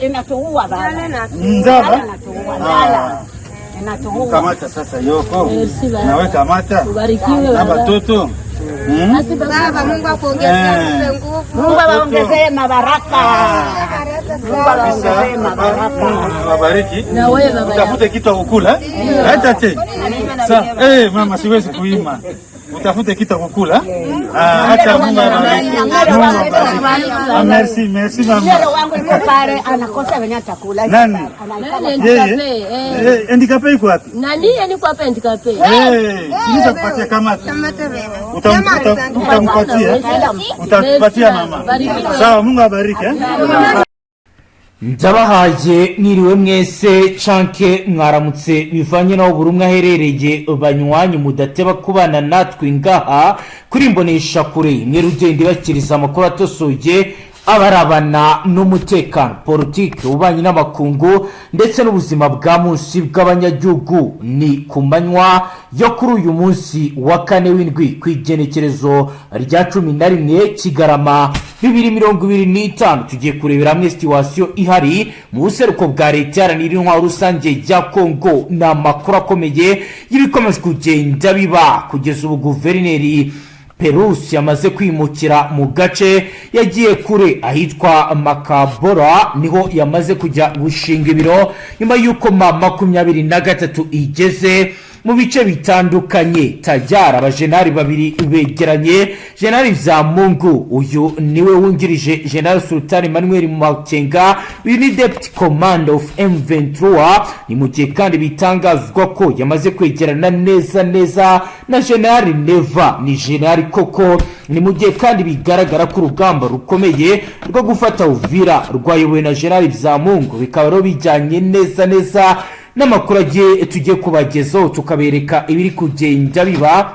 inatuua baba. Njala inatuua. Kamata sasa yoko. Nawe kamata. Ubarikiwe na watoto. Baba, Mungu akuongezee nguvu. Mungu awaongezee mabaraka. Mungu awaongezee mabaraka. Wabariki. Na wewe baba. Utafute kitu kukula. Hata tena. Sasa mama siwezi kuima. Utafute kitu kukula. Acha Mungu awabariki. Merci mama. Ndio wangu yuko pale anakosa wenye chakula. Nani? Handicapé iko wapi? Nani niko hapa handicapé? Siniza kupatia kamata. Utampatia mama. Sawa, Mungu abariki. Ndabahaje niriwe mwese canke mwaramutse bivanye naho buri umwe aherereye banywanyi mudateba kubana natwe ngaha kuri mbonesha kure imwe rugende bakiriza amakuru atosoye abarabana n'umutekano politique ubanye n'abakungu ndetse n'ubuzima bwa munsi bw'abanyagihugu ni kumanywa yo kuri uyu munsi wa kane w'indwi kwigenekerezo rya 11 Kigarama 2025 tugiye kurebera hamwe situation ihari mu buseruko bwa leta yaranira intwaro rusange ya Kongo na makuru akomeye y'ibikomeje kugenda biba kugeza ubu guverineri Perusi yamaze kwimukira mu gace yagiye kure ahitwa Makabora niho yamaze kujya gushinga ibiro nyuma yuko 23 igeze mu bice bitandukanye tajyara abajenari babiri begeranye jenari vya Mungu uyu niwe wungirije General Sultan Emmanuel Makenga ni deputy commander of M23 ni mu gihe kandi bitangazwa ko yamaze kwegerana neza na General Neva ni General koko ni mu gihe kandi bigaragara ko urugamba rukomeye rwo gufata Uvira rwayobowe na General vya Mungu bikaba ro bijyanye neza n'amakuru agiye tugiye kubagezaho tukabereka ibiri kugenda biba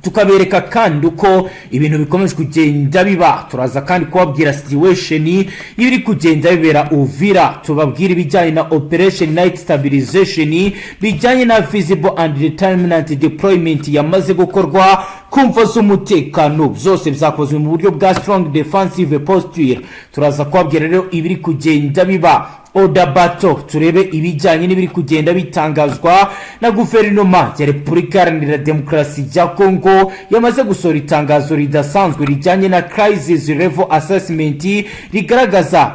tukabereka kandi uko ibintu bikomeje kugenda biba turaza kandi kubabwira situation y'ibiri kugenda bibera Uvira tubabwira ibijyanye na operation night stabilization bijyanye na visible and determinant deployment yamaze gukorwa kumva z'umutekano byose byakozwe mu buryo bwa strong defensive posture turaza kubabwira rero ibiri kugenda biba Odabato turebe ibijyanye n'ibiri kugenda bitangazwa na guverinoma ya Repubulika Iharanira Demokarasi ya Kongo yamaze gusora itangazo ridasanzwe rijyanye na crisis level assessment rigaragaza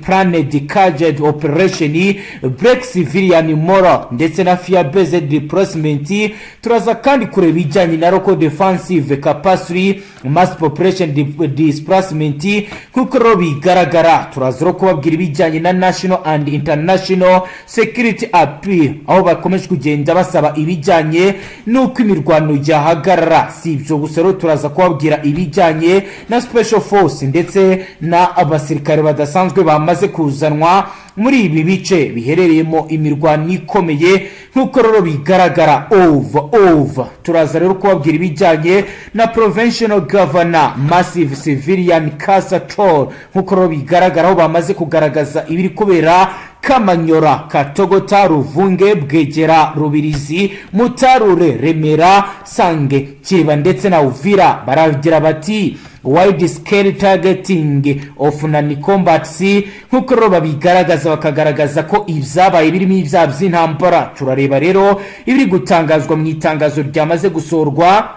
planned caged operation break civilian moral ndetse na fiable deployment turaza kandi kureba ibijyanye na local defensive capacity mass population displacement kuko bigaragara turaza kubabwira ibijyanye na national and international security appeal aho bakomeje kugenda basaba ibijyanye nuko imirwano yahagarara si ibyo gusa rero turaza kubabwira ibijyanye na special force ndetse na abasirikare badasanzwe bamaze kuzanwa muri ibi bice biherereyemo imirwano ikomeye nkuko rero bigaragara over turaza rero kubabwira ibijyanye na provincial governor massive civilian castle nkuko rero bigaragara aho bamaze kugaragaza ibiri kubera Kamanyora, Katogota, Ruvunge, Bwegera, Rubirizi, Mutarure, Remera, Sange, Kiriba ndetse na Uvira baragira bati wide scale targeting of non-combat nkuko roba bigaragaza bakagaragaza ko ibyabaye birimo ibyaha by'intambara turareba rero ibiri gutangazwa mu itangazo ryamaze gusorwa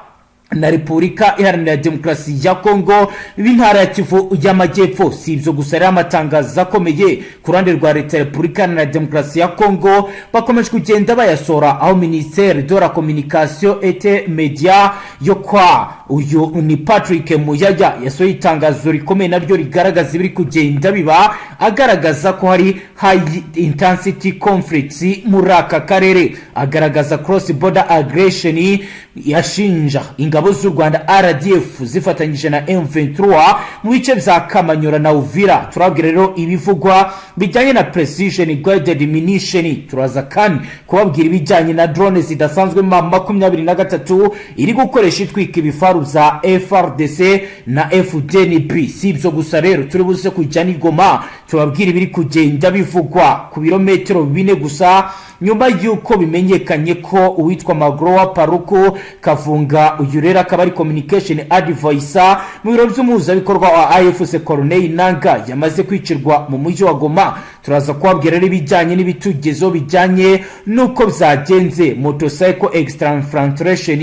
na Repubulika Iharanira Demokarasi ya Kongo b'intara ya Kivu y'Amajyepfo si ibyo gusa rero amatangazo akomeye ku ruhande rwa leta ya Repubulika Iharanira Demokarasi ya Kongo bakomeje kugenda bayasora aho Ministère de la Communication et Media yo kwa uyu ni Patrick Muyaya yasohoye itangazo rikomeye naryo rigaragaza ibiri kugenda biba agaragaza ko hari high intensity conflicts muri aka karere agaragaza cross border aggression yashinja ingabo z'u Rwanda RDF zifatanyije na M23 mu bice bya Kamanyora na Uvira turabwira rero ibivugwa bijyanye na precision guided munition turaza kandi kubabwira ibijyanye na drone zidasanzwe 23 iri gukoresha itwika ibifaru za Fardc na FDNP si ibyo gusa rero turi buze kujya ni Goma tubabwira ibiri kugenda bivugwa ku birometero 4 gusa nyuma yuko bimenyekanye ko uwitwa Magro Paruku Kavunga uyu rero akaba ari communication advisor mu biro by'umuhuzabikorwa wa AFC Corneille Nanga yamaze kwicirwa mu mujyi wa Goma. Turaza kubabwira rero ibijyanye n'ibitugezo bijyanye nuko byagenze. Motorcycle exfiltration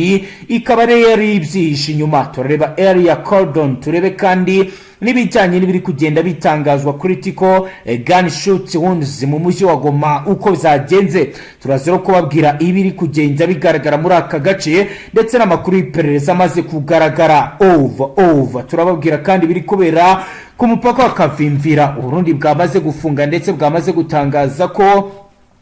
ikaba rero yari ibyihishe inyuma. Turareba area cordon, turebe kandi n'ibijyanye n'ibiri kugenda bitangazwa critical gunshot wounds mu mujyi wa Goma uko byagenze. Turazero kubabwira ibiri kugenda bigaragara muri aka gace ndetse n'amakuru y'iperereza amaze kugaragara over. Turababwira kandi biri kubera ku mupaka wa Kavimvira Burundi bwamaze gufunga ndetse bwamaze gutangaza ko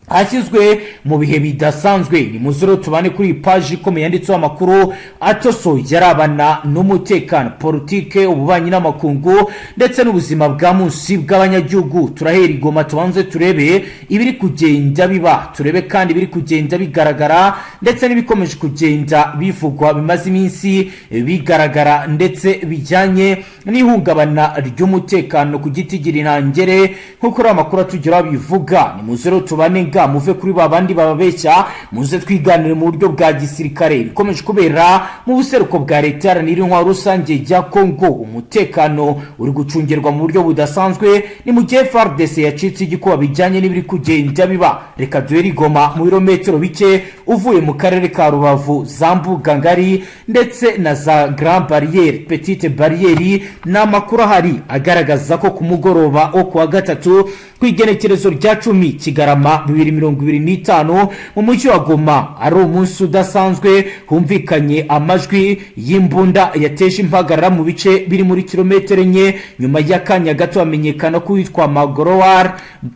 hashyizwe mu bihe bidasanzwe. Ni muzuro tubane kuri page ikomeye yanditseho amakuru atoso yarabana n'umutekano, politike, ububanyi n'amakungu ndetse n'ubuzima bwa munsi bw'abanyagihugu. Turahera Goma tubanze turebe ibiri kugenda biba, turebe kandi ibiri kugenda bigaragara ndetse n'ibikomeje kugenda bivugwa bimaze iminsi bigaragara ndetse bijyanye n'ihungabana ry'umutekano ku giti gira intangere nk'uko amakuru tugira bivuga. Ni muzuro tubane muve kuri babandi bababeshya muze twiganire mu buryo bwa gisirikare bikomeje kubera mu buseruko bwa leta yaranira intwaro rusange ya Kongo. Umutekano uri gucungerwa mu buryo budasanzwe ni mu gihe Fardc yacitse igikuba bijyanye n'ibiri kugenda biba. Reka duhere Goma mu birometero bike uvuye mu karere ka Rubavu, Zambuga ngari ndetse na za Grand Barriere, Petite Barriere. N'amakuru ahari agaragaza ko ku mugoroba wo kuwa gatatu kwigenekerezo rya 10 Kigarama 2025 mu mujyi wa Goma ari umunsi udasanzwe. Humvikanye amajwi y'imbunda yateje impagarara mu bice biri muri kilometero 4 nyuma y'akanya gato hamenyekana ko witwa Magro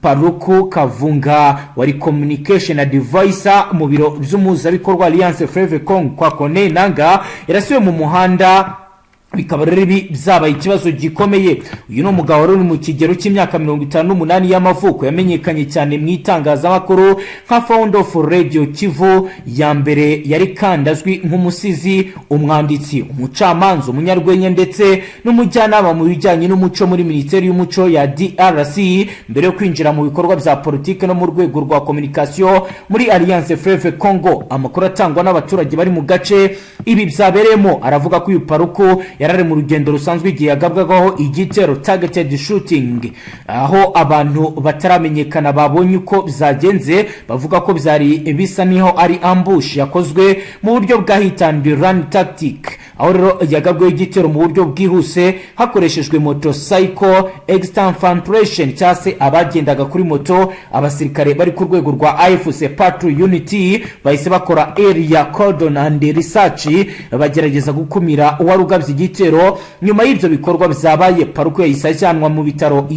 Paruku Kavunga wari communication advisor mu biro by'umuhuzabikorwa Alliance Fleuve Congo kwa Corneille Nanga yarasiwe mu muhanda. Bikaba rero byabaye ikibazo gikomeye. Uyu no mugabo uri mu kigero cy'imyaka 58 y'amavuko yamenyekanye cyane mu itangazamakuru nka founder of Radio Kivu ya mbere, yari kandazwi nk'umusizi, umwanditsi, umucamanza, umunyarwenya ndetse n'umujyanama mu bijyanye n'umuco muri Minisiteri y'Umuco ya DRC mbere yo kwinjira mu bikorwa bya politike no mu rwego rwa communication muri Alliance Fleuve Congo. Amakuru atangwa n'abaturage bari mu gace ibi byabereyemo aravuga ko uyu Paruku yarari mu rugendo rusanzwe igihe yagabwagaho igitero targeted shooting, aho abantu bataramenyekana babonye uko byagenze bavuga ko byari bisa niho ari ambush yakozwe mu buryo bwa hit and run tactic, aho rero yagabweho igitero mu buryo bwihuse hakoreshejwe motorcycle exfiltration cyase abagendaga kuri moto. Abasirikare bari ku rwego rwa AFC Patrol Unity bahise bakora area cordon and research bagerageza gukumira uwarugabye igitero. Nyuma y'ibyo bikorwa byabaye Paruku yahise ajyanwa mu bitaro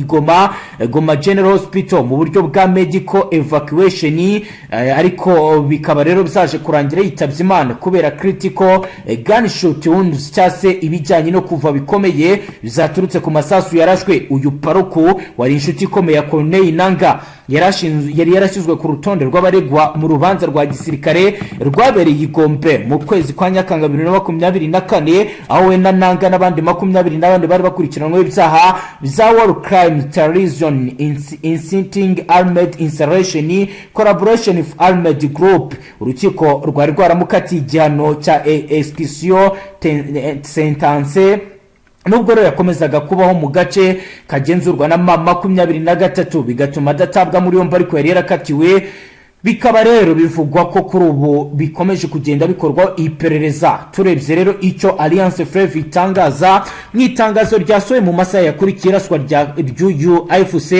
Goma General Hospital mu buryo bwa medical evacuation, ariko bikaba rero byaje kurangira yitabye Imana kubera critical gunshot wounds cyase ibijyanye no kuva bikomeye bizaturutse ku masasu yarashwe. Uyu Paruku wari inshuti ikomeye ya Corneille Nanga yari yarashyizwe ku rutonde rw'abaregwa mu rubanza rwa gisirikare rwabereye Igombe mu kwezi kwa Nyakanga 2024, aho we na Nanga n'abandi 22 bari bakurikiranwe ibyaha bya war crime, terrorism, inciting armed insurrection, collaboration with armed group. Urukiko rwari rwaramukatiye igihano cya execution sentence nubwo rero yakomezaga kubaho mu gace kagenzurwa na 23 bigatuma adatabwa muri yombi, ariko yari yarakatiwe. Bikaba rero bivugwa ko kuri ubu bikomeje kugenda bikorwa iperereza. Turebye rero icyo Alliance Fleuve itangaza mu itangazo ryasohoye mu masaha yakurikira iraswa ry'uyu AFC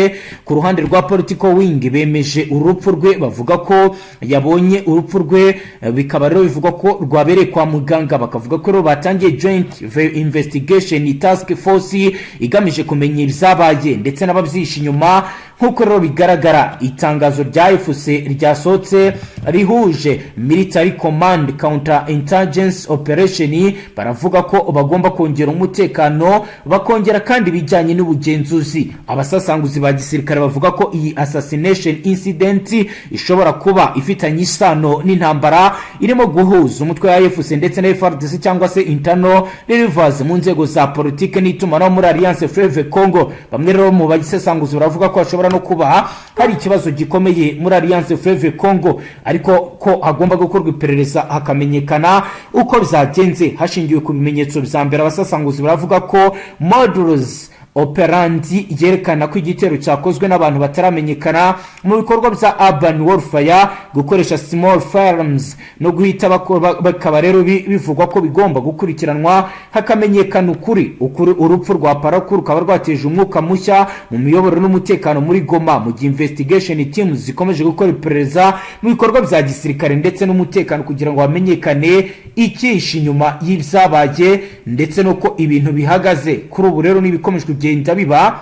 ku ruhande rwa political wing bemeje urupfu rwe, bavuga ko yabonye urupfu rwe. Bikaba rero bivugwa ko rwabereye kwa muganga, bakavuga ko rero batangiye joint investigation task force igamije kumenya ibyabaye ndetse n'ababyisha inyuma. Nkuko rero bigaragara itangazo rya AFC ryasohotse rihuje military command counter intelligence operation, baravuga ko bagomba kongera umutekano bakongera kandi bijyanye n'ubugenzuzi. Abasasanguzi ba gisirikare bavuga ko iyi assassination incident ishobora kuba ifitanye isano n'intambara irimo guhuza umutwe wa AFC ndetse na Fardc cyangwa se internal rivals mu nzego za politike n'itumanaho muri Alliance Fleuve Congo. Bamwe rero mu bagisasanguzi baravuga ko ashobora bishobora no kuba hari ikibazo gikomeye muri Alliance Fleuve Congo, ariko ko hagomba gukorwa iperereza hakamenyekana uko byagenze hashingiwe ku bimenyetso bya mbere. Abasasanguzi baravuga ko models operandi yerekana ko igitero cyakozwe n'abantu bataramenyekana mu bikorwa bya urban warfare, gukoresha small firearms no guhita bakaba rero bivugwa ko bigomba gukurikiranwa hakamenyekana ukuri. Urupfu rwa Paraku rukaba rwateje umwuka mushya mu miyoboro n'umutekano muri Goma, mu gihe investigation teams zikomeje gukora iperereza mu bikorwa bya gisirikare ndetse n'umutekano kugira ngo hamenyekane ikihishe inyuma y'ibyabaye ndetse nuko ibintu bihagaze. Kuri ubu rero n'ibikomeje kugenda biba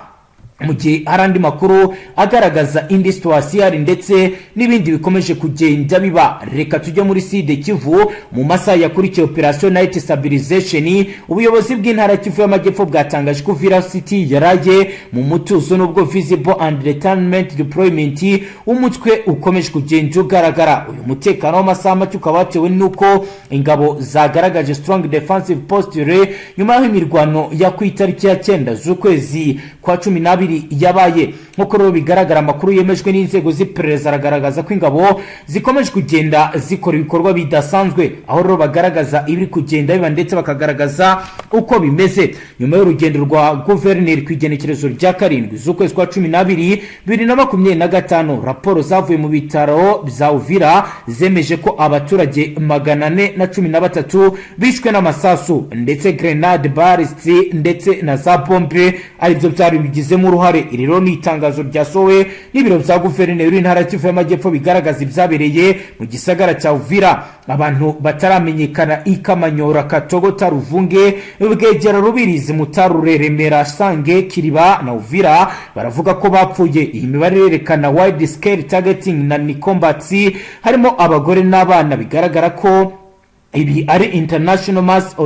mu gihe hari andi makuru agaragaza indi situwasiyo ndetse n'ibindi bikomeje kugenda biba. Reka tujye muri Sud Kivu. Mu masaha yakurikiye operation night stabilization, ubuyobozi bw'intara Kivu y'Amajyepfo bwatangaje ko Uvira City yaraye mu mutuzo n'ubwo visible and retirement deployment umutwe ukomeje kugenda ugaragara. Uyu mutekano w'amasaha make ukaba watewe nuko ingabo zagaragaje strong defensive posture nyuma y'imirwano ya ku itariki ya 9 z'ukwezi kwa 12 yabaye. Nkuko rero bigaragara amakuru yemejwe n'inzego z'iperereza aragaragaza ko ingabo zikomeje kugenda zikora ibikorwa bidasanzwe, aho rero bagaragaza ibiri kugenda biba ndetse bakagaragaza uko bimeze. Nyuma y'urugendo rwa guverineri ku igenekerezo rya 7 z'ukwezi kwa 12 2025, raporo zavuye mu bitaro bya Uvira zemeje ko abaturage 413 bishwe n'amasasu ndetse grenade ballistic ndetse na za bombe aribyo byari bigizemo uruhare. Iri rero ni itangazo ryasowe n'ibiro bya guverineri w'intara Kivu y'Amajyepfo bigaragaza ibyabereye mu gisagara cya Uvira. Abantu bataramenyekana ikamanyora Katogota Ruvunge Bwegera Rubirizi Mutarure Remera Sange Kiriba na Uvira baravuga ko bapfuye. Iyi mibare yerekana wide scale targeting na ni combat harimo abagore n'abana. Bigaragara ko ibi ari international mass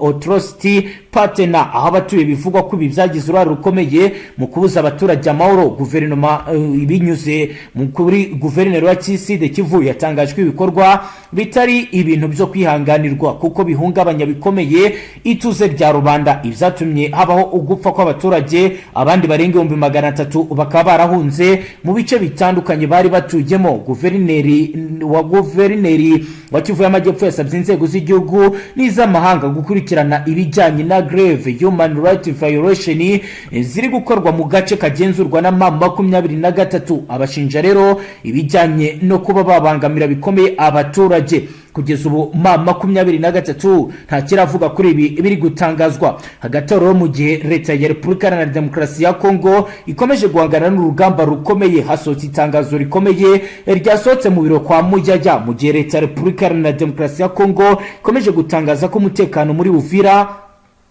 atrocity partner, aho abatuye bivugwa ko ibi byagize uruhare rukomeye mu kubuza abaturage amahoro. Guverinoma ibinyuze mu kuri guverineri wa Sud Kivu yatangaje ko ibikorwa bitari ibintu byo kwihanganirwa kuko bihungabanya bikomeye ituze rya rubanda. Ibyatumye habaho ugupfa kw'abaturage, abandi barenga 300 bakaba barahunze mu bice bitandukanye bari batujemo. Guverineri wa Kivu y'Amajyepfo yasabye inzego z'igihugu n'izamahanga gukurikirana ibijyanye na grave human rights violation ziri gukorwa mu gace kagenzurwa na M23. Abashinja rero ibijyanye no kuba babangamira bikomeye abaturage. Kugeza ubu M23 nta kiravuga kuri ibi biri gutangazwa. Hagati rero mu gihe leta ya Repubulika Iharanira Demokarasi ya Kongo ikomeje guhangana n'urugamba rukomeye, hasohotse itangazo rikomeye ryasohotse mu biro kwa Mujyajya, mu gihe leta ya Repubulika Iharanira Demokarasi ya Kongo ikomeje gutangaza ko umutekano muri Uvira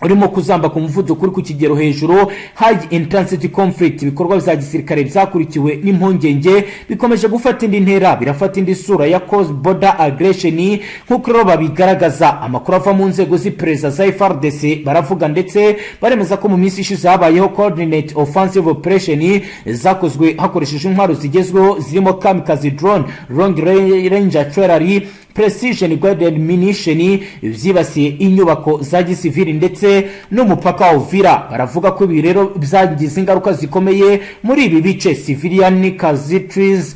urimo kuzamba ku muvuduko uri ku kigero hejuru. High intensity conflict, ibikorwa bya gisirikare byakurikiwe n'impungenge bikomeje gufata indi ntera, birafata indi sura ya cross border aggression nk'uko rero babigaragaza. Amakuru ava mu nzego z'iperereza za Fardc baravuga ndetse baremeza ko mu minsi ishize habayeho coordinate offensive operation zakozwe hakoresheje intwaro zigezweho zirimo kamikaze drone, long range artillery, precision guided munition byibasiye inyubako za gisivili ndetse n'umupaka wa Uvira. Baravuga ko ibi rero byagize ingaruka zikomeye muri ibi bice. Civilian casualties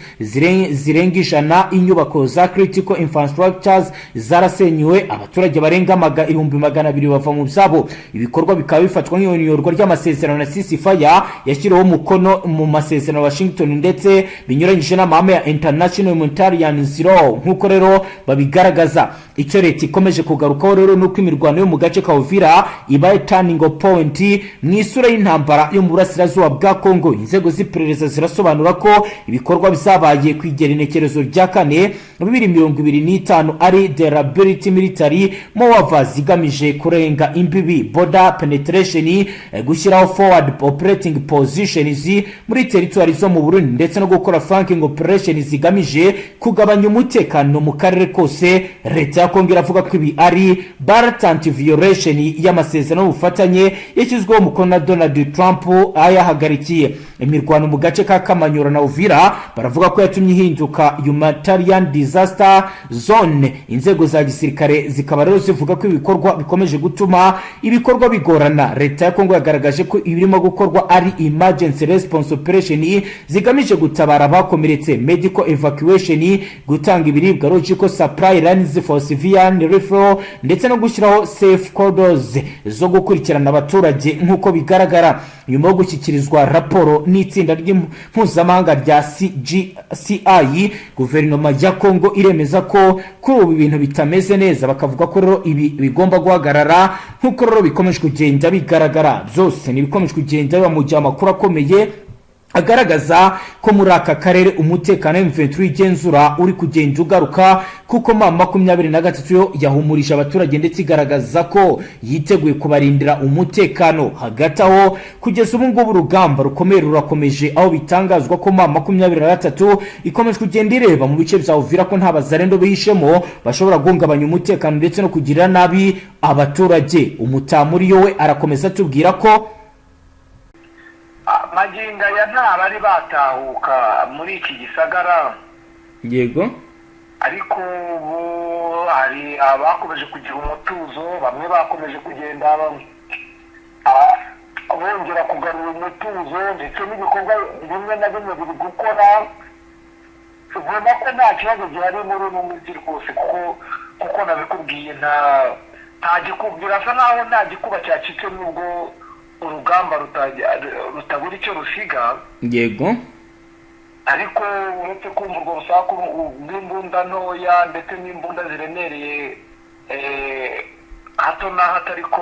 zirengishana, inyubako za critical infrastructures zarasenywe, abaturage barenga 200,000 bava mu byabo. Ibikorwa bikaba bifatwa nk'iyonyorwa ry'amasezerano na ceasefire yashyiriweho umukono mu masezerano ya Washington ndetse binyuranyije n'amahame ya international humanitarian law. Nk'uko rero babigaragaza, icyo leta ikomeje kugarukaho rero nuko imirwano yo mu gace ka Uvira ibaye turning point mu isura y'intambara yo mu burasirazuba bwa Kongo. Inzego z'iperereza zirasobanura ko ibikorwa bizabaye ku igerenekerezo rya 4 2025 ari deliberate military move zigamije kurenga imbibi border penetration, gushyiraho forward operating positions muri territory zo mu Burundi ndetse no gukora flanking operations zigamije kugabanya umutekano mu karere kose. Leta ya Kongo iravuga ko ibi ari blatant violation y'amasezerano y'ubufatanye yashyizweho umukono na Donald Trump ayahagarikiye. Imirwano mu gace ka Kamanyora na Uvira baravuga ko yatumye ihinduka humanitarian disaster disaster zone. Inzego za gisirikare zikaba rero zivuga ko ibikorwa bikomeje gutuma ibikorwa bigorana. Leta ya Kongo yagaragaje ko ibirimo gukorwa ari emergency response operation zigamije gutabara abakomeretse, medical evacuation, gutanga ibiribwa, logical supply runs for civilian referral, ndetse no gushyiraho safe corridors zo gukurikirana abaturage nk'uko bigaragara. Nyuma yo gushyikirizwa raporo n'itsinda ry'impuzamahanga rya CGCI, guverinoma ya Kongo iremeza ko kuri ubu ibintu bitameze neza, bakavuga ko rero ibi bigomba guhagarara nk'uko rero bikomeje kugenda bigaragara. Byose ni bikomeje kugenda biba mu gihe amakuru akomeye agaragaza ko muri aka karere umutekano M23 igenzura uri kugenda ugaruka, kuko mama 23 yo yahumurije abaturage ndetse igaragaza ko yiteguye kubarindira umutekano. Hagati aho kugeza ubu ngubu urugamba rukomeye rurakomeje, aho bitangazwa ko mama 23 ikomeje kugenda ireba mu bice bya Uvira ko nta bazarendo bihishemo bashobora guhungabanya umutekano ndetse no kugirira nabi abaturage. Umutamuri yowe arakomeza tubwira ko maginga ya nta bari batahuka muri iki gisagara. Yego, ariko ubu hari abakomeje kugira umutuzo, bamwe bakomeje kugenda bongera kugarura umutuzo, ndetse n'ibikorwa bimwe na bimwe biri gukora. ubona ko nta kibazo gihari muri uno mujyi rwose, kuko nabikubwiye nta gikuba, birasa naho nta gikuba cyacitse nubwo urugamba rutabura icyo rusiga. Yego, ariko uretse kumva urwo rusaku rw'imbunda ntoya ndetse n'imbunda ziremereye hato na hato, ariko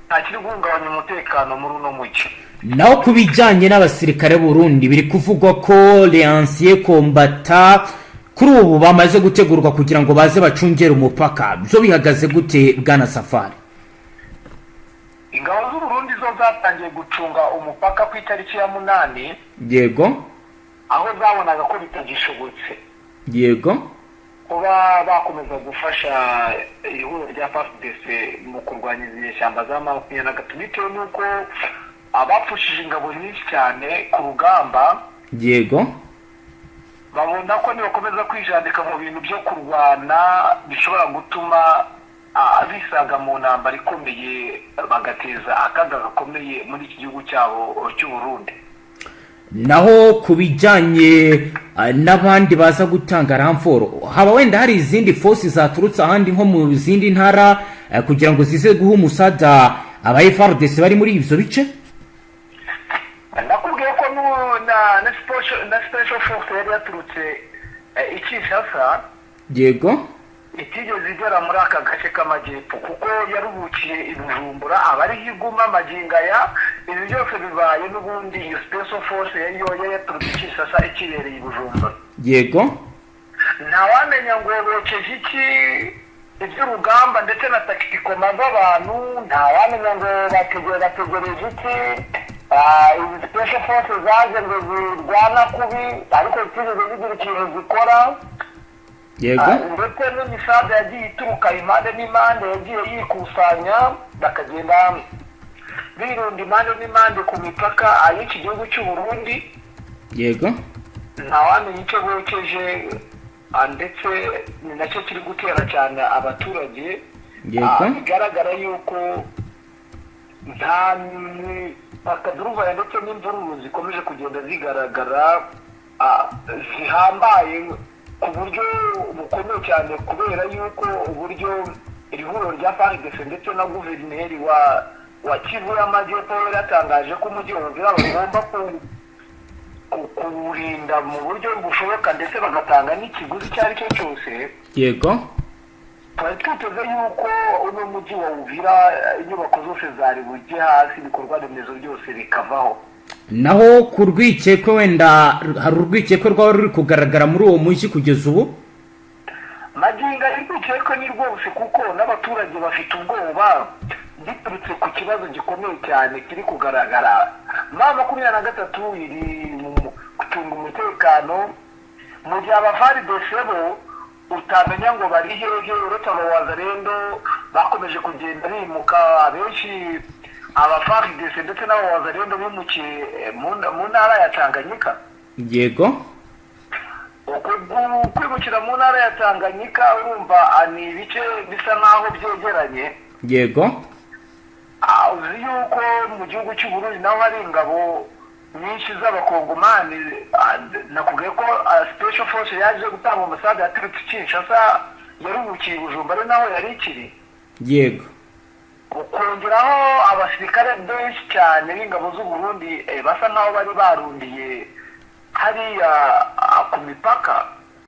nta kiri guhungabanya umutekano muri uno mujyi. naho kubijyanye n'abasirikare Burundi biri kuvugwa ko les anciens combattants kuri ubu bamaze gutegurwa kugira ngo baze bacungere umupaka. Byo bihagaze gute bwana Safari? Ingabo z'u Burundi zo zatangiye gucunga umupaka ku itariki ya 8. Yego, aho zabonaga ko bitagishobotse. Yego, kuba bakomeza gufasha ihuriro rya Fardc mu kurwanya inyeshyamba za 23 bitewe n'uko abapfushije ingabo nyinshi cyane ku rugamba. Yego, babona ko nibakomeza kwijandika mu bintu byo kurwana bishobora gutuma bisaga mu ntambara ikomeye, bagateza akaga gakomeye muri iki gihugu cyabo cy'u Burundi. naho kubijyanye n'abandi baza gutanga ramforo, haba wenda hari izindi force zaturutse ahandi nko mu zindi ntara kugira ngo zize guha umusada aba Fardc bari muri ivyo bice? Nakubwiye ko na special force yari yaturutse Kinshasa. Yego, itigeze igera muri aka gace k'amajyepfo, kuko yarubukiye i Bujumbura, abari higuma magingaya. Ibi byose bibaye n'ubundi iyo special force yari yaturutse Kinshasa ikibereye i Bujumbura. Yego, ntawamenya ngo bokeje iki iby'urugamba ndetse na taktikoma z'abantu, ntawamenya ngo bategereje iki. Izi special force zaje ngo zirwana kubi, ariko zigeze zigira ikintu zikora. Yego, ndetse n'imisaza yagiye ituruka impande n'impande, yagiye yikusanya bakagenda birunda impande n'impande ku mipaka y'iki gihugu cy'u Burundi. Yego, ntawamenya icyo bokeje, ndetse ni nacyo kiri gutera cyane abaturage. Yego, bigaragara yuko nta akaduruvayo ndetse n'imvururu zikomeje kugenda zigaragara zihambaye ku buryo bukomeye cyane, kubera yuko uburyo iri huriro rya Fardc ndetse na guverineri wa Kivu y'Amajyepfo yatangaje ko umujyi wa Uvira bagomba kuwurinda mu buryo bushoboka, ndetse bagatanga n'ikiguzi icyo ari cyo cyose. Yego, twari twiteze yuko uno mujyi wa Uvira inyubako zose zari bujye hasi, ibikorwa remezo byose bikavaho. naho ku rwikekwe wenda hari urwikekwe rwaba ruri kugaragara muri uwo mujyi kugeza ubu? maginga urwikekwe ni rwose, kuko n'abaturage bafite ubwoba biturutse ku kibazo gikomeye cyane kiri kugaragara. Mama 23 iri gucunga umutekano, mu gihe Fardc bo utamenya ngo bari hehe. Uretse abawazarendo bakomeje kugenda bimuka, abenshi Fardc ndetse n'abawazarendo bimukiye mu ntara ya Tanganyika. Yego, kwimukira mu ntara ya Tanganyika urumva ni ibice bisa naho byegeranye. Yego. Uzi yuko mu gihugu cy'u Burundi naho hari ingabo nyinshi z'abakongomani, nakubwiye ko special force yaje gutanga umusada yaturutse Kinshasa yaruhukiye Bujumbura naho yari ikiri. Yego. Ukongeraho abasirikare benshi cyane b'ingabo z'u Burundi basa naho bari barundiye hariya ku mipaka.